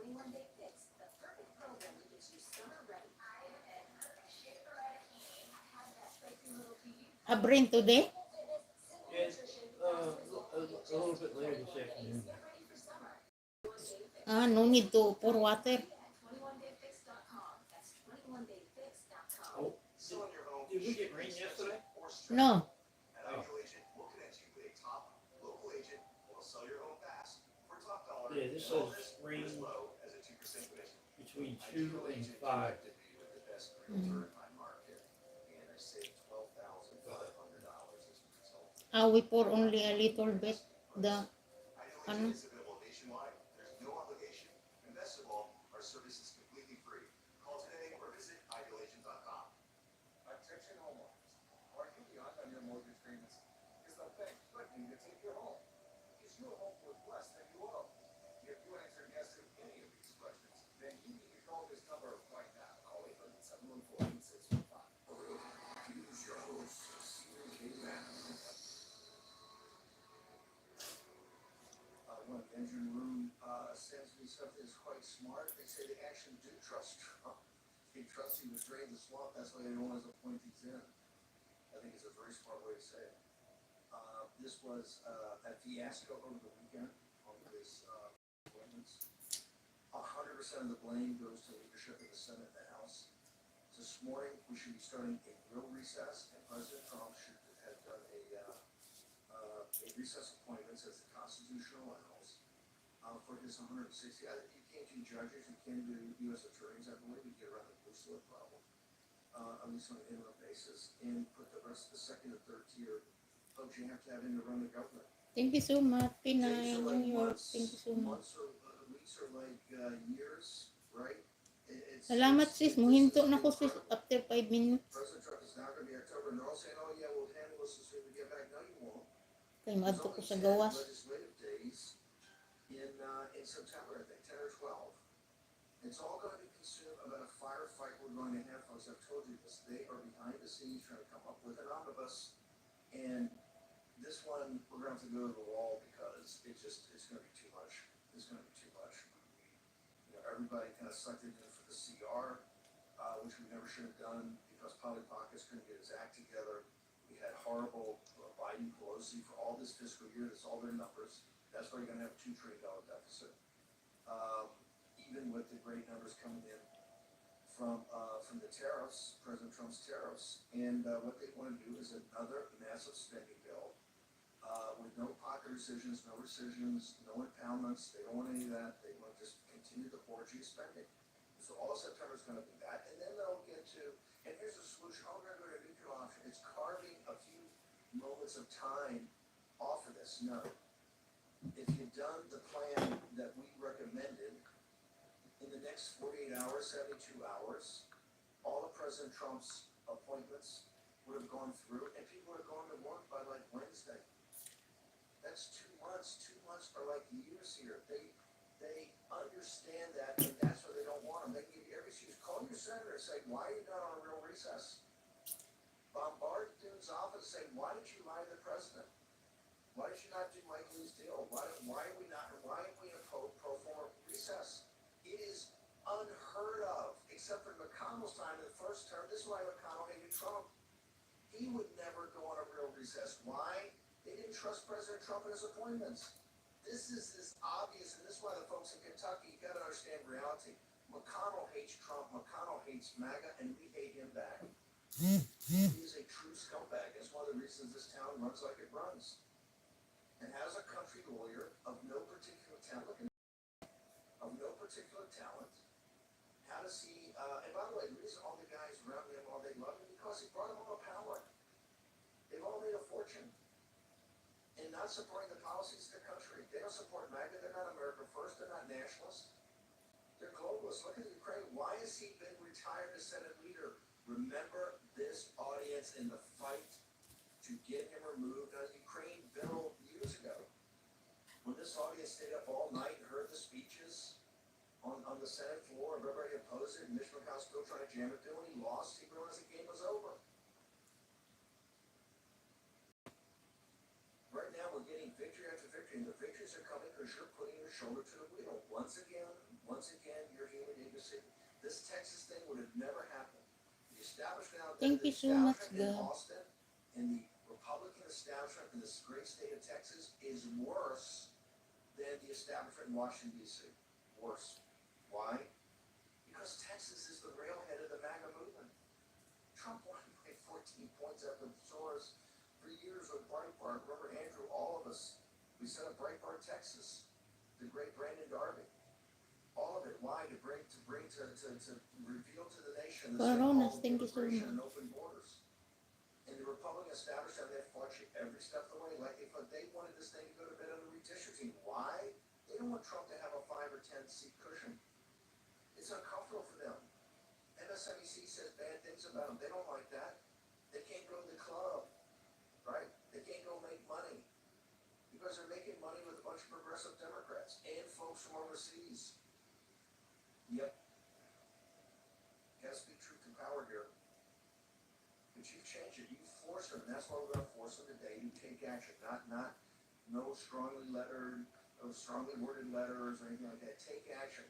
21 Day Fix, the perfect program that gets you summer ready. I have been shit for medicating. I had that spicy little pee. A brain today? Yeah, a little bit later this afternoon. Get ready for summer. 21 Day Fix. Ah, no need to pour water. At 21dayfix.com. That's 21dayfix.com. Oh, Selling your home. did we get rain yesterday? Or No. An Ideal Agent will connect you with a top local agent who will sell your home fast for top dollar. Yeah, this and all says for rain as low as a 2% commission. between 2 Ideal and Agent 5. connected me with the best realtor in my market, and I saved $12,500 as a result. We pour only a little bit. The Ideal ano? Agent is available nationwide. There's no obligation. And best of all, our service is completely free. Call today or visit idealagent.com. Attention homeowners. Are you behind on your mortgage payments? Is the bank threatening to take your home? Is your home worth less than you owe? If you answer yes to any of these questions, then you need to call this number right now. Call 800-714-8615. Use your host, Stephen K. Mann. One engine room sends me something that's quite smart. They say they actually do trust Trump. They trust him to drain the swamp. That's why they don't want his appointees in. I think it's a very smart way to say it. This was a fiasco over the weekend on his appointments. 100% of the blame goes to leadership of the Senate and the House. This morning, we should be starting a real recess, and President Trump should have done a recess appointments as the constitutional allows for his 160. You can't do judges, you can't do U.S. attorneys. I believe you get around the blue slip problem, at least on an interim basis, and put the rest of the second and third tier folks you have to have in to run the government. Thank you so much, Pinay, Days are New like York. months, Thank you so much. months or weeks are like years, right? Salamat sis, muhinto na ko sis after 5 minutes. President Trump is now going to be October, and they're all saying, oh yeah, we'll handle this as soon as we get back. No, you won't. Kay There's maadto ko only sa 10 gawas. legislative days in September, I think, 10 or 12. It's all going to be consumed about a firefight we're going to have, folks. I've told you this. They are behind the scenes trying to come up with an omnibus, and this one we're going to have to go to the wall because it's going to be too much. It's going to be too much. Everybody kind of sucked it in for the CR, which we never should have done because Polly Pockets couldn't get his act together. We had horrible Biden Pelosi for all this fiscal year. That's all their numbers. That's why you're going to have a $2 trillion deficit. Even with the great numbers coming in from the tariffs, President Trump's tariffs, and what they want to do is another massive spending bill with no pocket rescissions, no impoundments. They don't want any of that. They want to just continue the orgy of spending. So all of September is going to be that, and then they'll get to. And here's the solution. Oh, we're going to go to a nuclear option. It's carving a few moments of time off of this. No. If you'd done the plan that we recommended in the next 48 hours, 72 hours, all of President Trump's appointments would have gone through, and people would have gone to work by like Wednesday. That's 2 months. 2 months are like years here. They understand that, and that's why they don't want them. They give you every excuse. Call your senator and say, why are you not on a real recess? Bombard the dude's office and say, why did you lie to the president? Why did you not do Mike Lee's deal? Why are we in a pro forma recess? It is unheard of, except for McConnell's time in the first term. This is why McConnell hated Trump. He would never go on a real recess. Why? They didn't trust President Trump and his appointments. This is obvious, and this is why the folks in Kentucky, you got to understand reality. McConnell hates Trump, McConnell hates MAGA, and we hate him back. He is a true scumbag. It's one of the reasons this town runs like it runs. And as a country lawyer of no particular talent, how does he, and by the way, the reason all the guys around him, all they love him, because he brought them all power. They've all made a fortune in not supporting the policies of the country. They don't support MAGA. They're not America First. They're not nationalists. They're globalists. Look at Ukraine. Why has he been retired as Senate leader? Remember this audience in the fight to get him removed on the Ukraine bill years ago. When this audience stayed up all night and heard the speeches on the Senate floor, everybody opposed it, and Mitch McConnell still trying to jam it through, and he lost. He realized the game was over. Right now, we're getting victory after victory, and the victories are coming because you're putting your shoulder to the wheel. Once again, would have never happened. The establishment out Thank the you so much, establishment in God. Austin and the Republican establishment in this great state of Texas is worse than the establishment in Washington, D.C. Worse. Why? Because Texas is the railhead of the MAGA movement. Trump won by 14 points up in Soros for years with Breitbart. Remember, Andrew, all of us, we set up Breitbart, Texas, the great Brandon Darby. All of it. Why? To reveal to the nation the Coronas, so-called thank you so immigration and much. open borders. And the Republican establishment, they fought you every step of the way. Like they wanted this thing to go to bed on the redistricting. Why? They don't want Trump to have a 5 or 10 seat cushion. It's uncomfortable for them. MSNBC says bad things about them. They don't like that. They can't go to the club, right? They can't go make money because they're making money with a bunch of progressive Democrats and folks from overseas. Yep. Gotta speak truth to power here. But you've changed it. You've forced them. And that's why we're going to force them today to take action. No strongly worded letters or anything like that. Take action.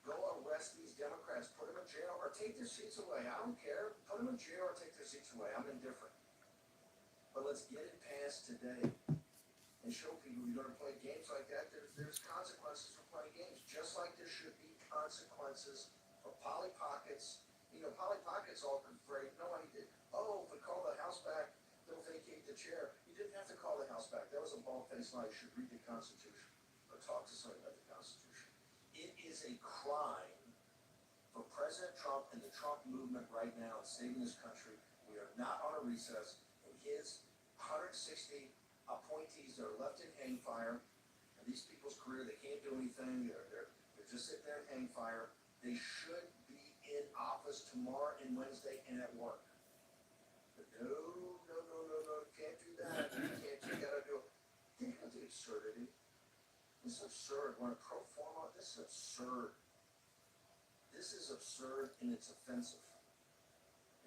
Go arrest these Democrats. Put them in jail or take their seats away. I don't care. Put them in jail or take their seats away. I'm indifferent. But let's get it passed today and show people you're going to play games like that. There's consequences for playing games. Just like there should be consequences for Polly Pockets. You know, Polly Pockets all afraid. No, he did. Oh, if we call the House back, they'll vacate the chair. You didn't have to call the House back. That was a bald-faced lie. You should read the Constitution or talk to somebody about the Constitution. It is a crime for President Trump and the Trump movement right now in saving this country. We are not on a recess. And his 160 appointees that are left in hang fire, and these people's career, they can't do anything. They're just sitting there in hang fire. They should be in office tomorrow and Wednesday and at work. But no, can't do that. You gotta do it. Think of the absurdity. This is absurd. We're in a pro forma. This is absurd. This is absurd and it's offensive.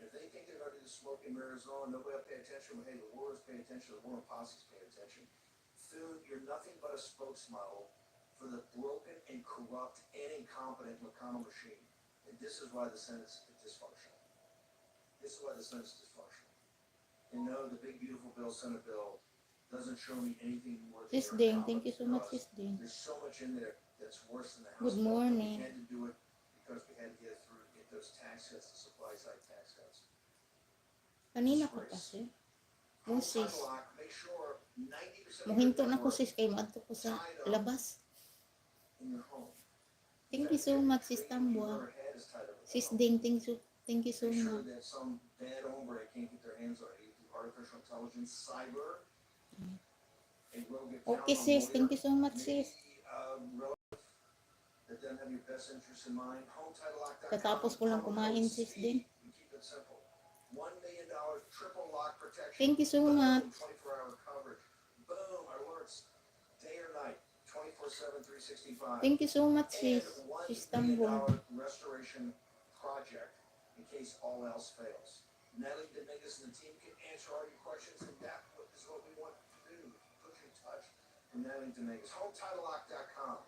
And if they think they're going to do smoke and mirrors on, nobody will pay attention. Well, hey, the war is paying attention. The war and posse's paying attention. Phil, you're nothing but a spokesmodel for the broken and corrupt and incompetent McConnell machine. And this is why the Senate's dysfunctional. This is why the Senate's dysfunctional. And no, the big beautiful bill, Senate bill, doesn't show me anything more than Sis Ding, thank you so much, Sis Ding. there's so much in there that's worse than the House Good bill. morning. We had to do it because we had to get through, get those tax cuts, the supply side tax cuts. Kanina ko kasi. Oh, Home sis. title lock, make sure 90% of Muhinto your na ko network sis kay maadto ko sa labas. in your home. Thank you so much, Sis Tambua. Your head is tied up with Sis the home. Ding, thank you so Make sure much. that some bad hombre can't get their hands on it through artificial intelligence, cyber, a rogue account, Okay sis, thank you so much sis. relative that doesn't have your best interest in mind. HomeTitleLock.com. Katapos ko lang kumain sis Ding. We keep it simple. $1 million triple lock protection. Thank you so much. 24-hour coverage. Boom, alerts day or night, 24/7, 365. Thank you so much And sis. $1 Sis million Tambua. restoration project in case all else fails. Natalie Dominguez and the team can answer all your questions, and that is what we want to do. Put you in touch with Natalie Dominguez. HomeTitleLock.com.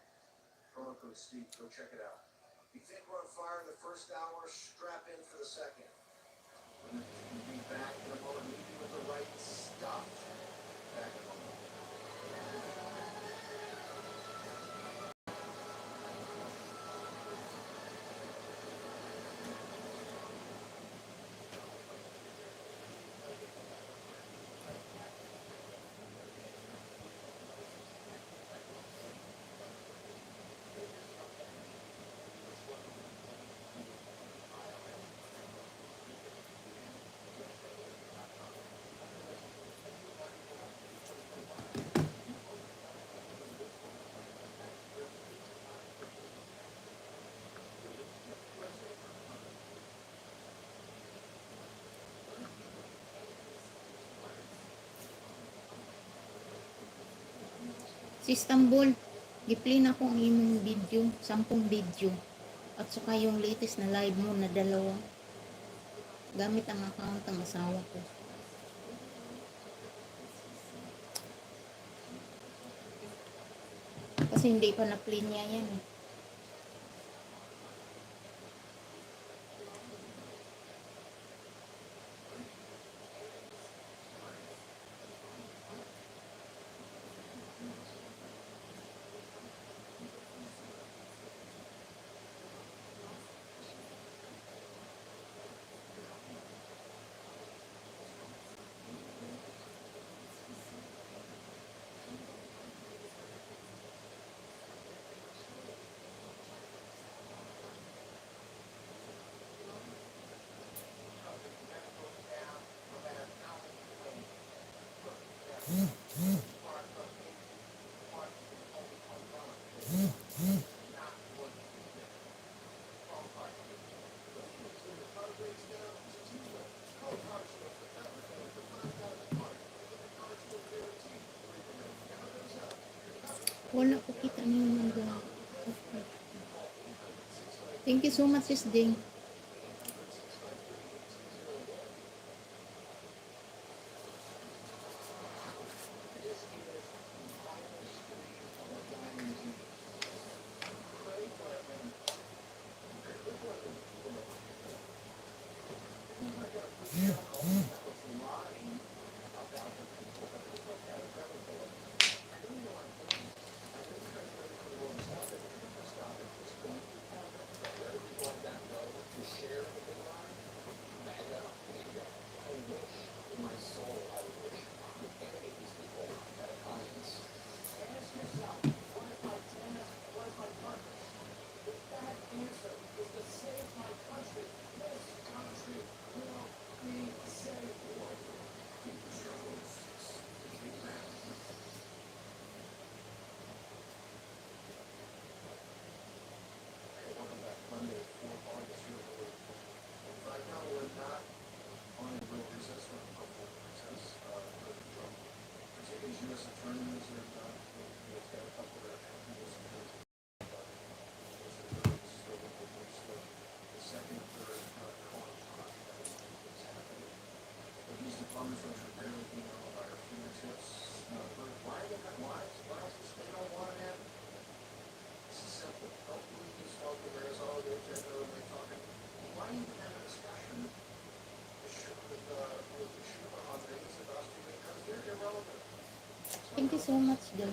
Promo code Steve. Go check it out. If you think we're on fire in the first hour, strap in for the second. We'll be back in a moment. Leave you with the right stuff. Back in a moment. Si Istanbul, giplay na ko ang imong video, 10 video. At saka yung latest na live mo na 2. Gamit ang account ng asawa ko. Kasi hindi pa na-play niya yan eh. Wala ko kita niyo mga. Thank you so much, Sis Ding. Thank you so much, Ding.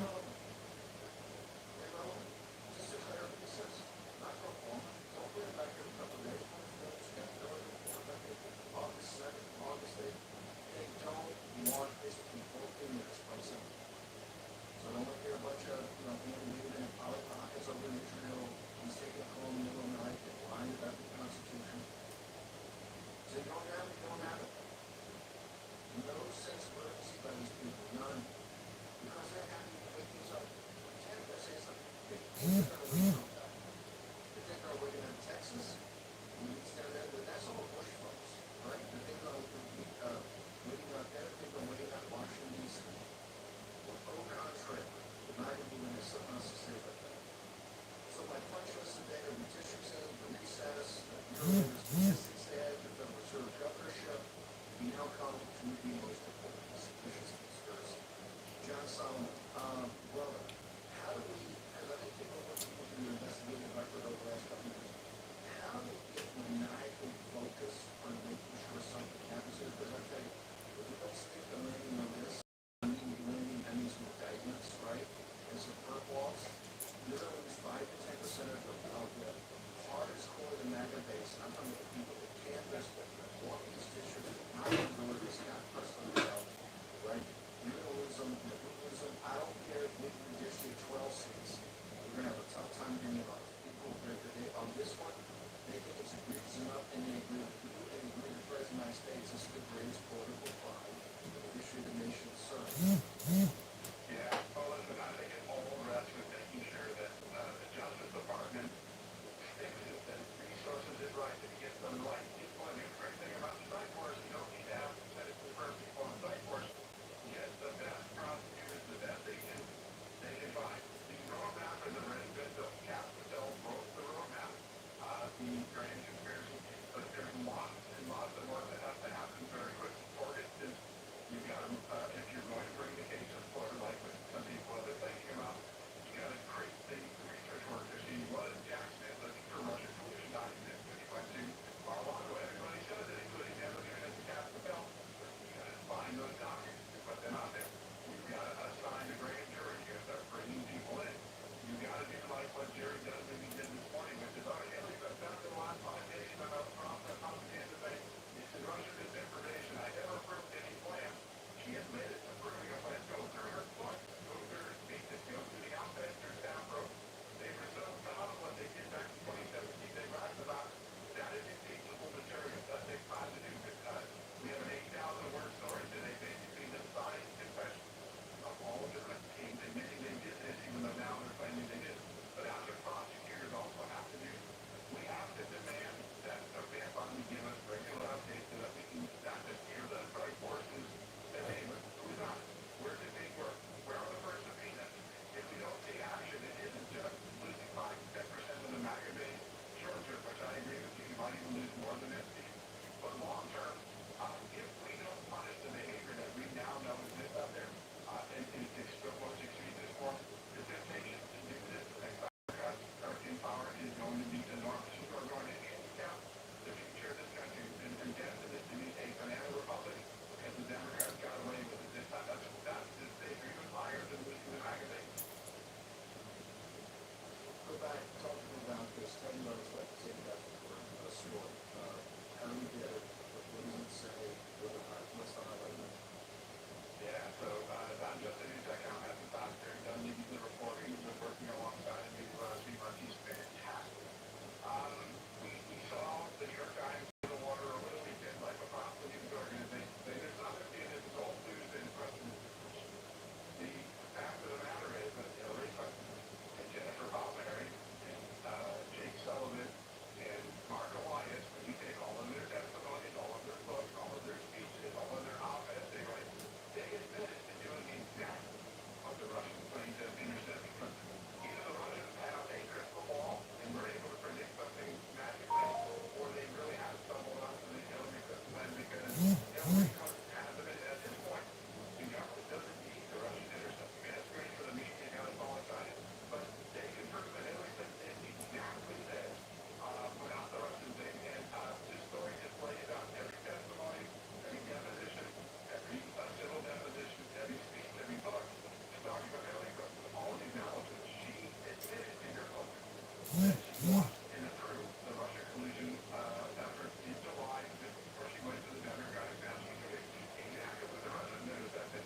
and approve the Russia collusion effort in July, before she went to the Democratic National Committee. Exactly what the Russian minister said.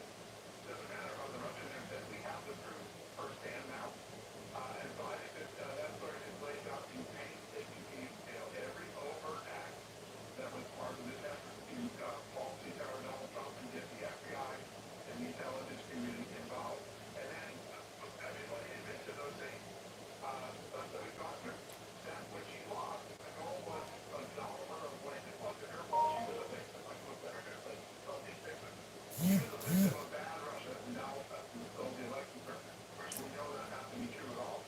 Doesn't matter how the Russian minister said, we have the proof firsthand now. And so I think that that sort of just lays out in painstaking detail every overt act that was part of this effort to falsely cover Donald Trump and get the FBI and the intelligence community involved. And then everybody admits to those things. So we got that when she lost, the goal was a dollar of when it wasn't her fault. She was a victim. Like, look, they're going to say, oh, these victims. She was a victim of bad Russia, and now stole the election for her, which we know that not to be true at all.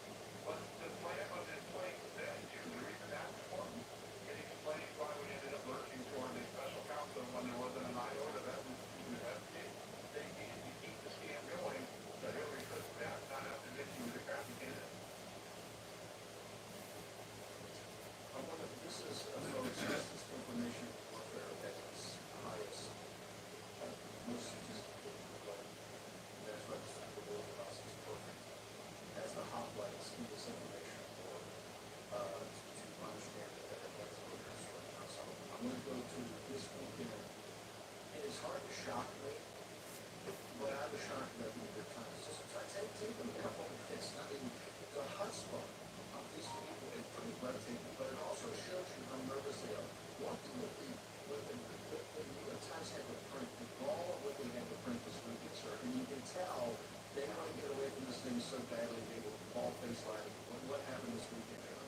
But the plan was in place then, too. The reason that's important, it explains why we ended up lurching toward a special counsel when there wasn't an iota of evidence to investigate. They needed to keep the scam going, so Hillary could not have to admit she was a crappy candidate. This is a focus, this is information warfare at its highest, most sophisticated level. That's represented the world process program. As the hoplites in this information for to understand that that's what they're doing. So I'm going to go to this weekend. It is hard to shock me, but I was shocked that the New York Times just take them a couple of minutes. I mean, the chutzpah of these people is pretty breathtaking, but it also shows you how nervous they are. One thing that the New York Times had to print, the gall of what they had to print this weekend, sir, and you can tell they want to get away from this thing so badly. They were bald face lying. What happened this weekend, John?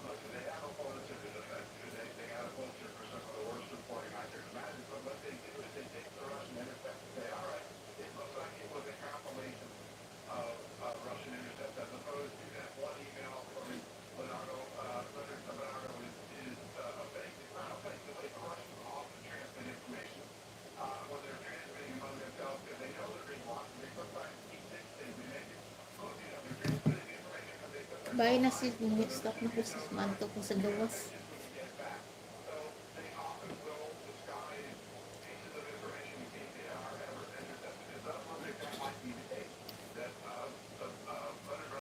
Look, they have a Pulitzer to defend. They got a Pulitzer for some of the worst reporting I can imagine. But what they do is they take the Russian intercept and say, all right, it looks like it was a compilation of Russian intercepts as opposed to that one email from Leonardo. Leonardo is a fake. It's not a fake. The way the Russians often transmit information when they're transmitting among themselves because they know they're being watched. They sometimes keep things they make it. They're transmitting the information because they Bahay na si stop na po sa manto ko sa gawas.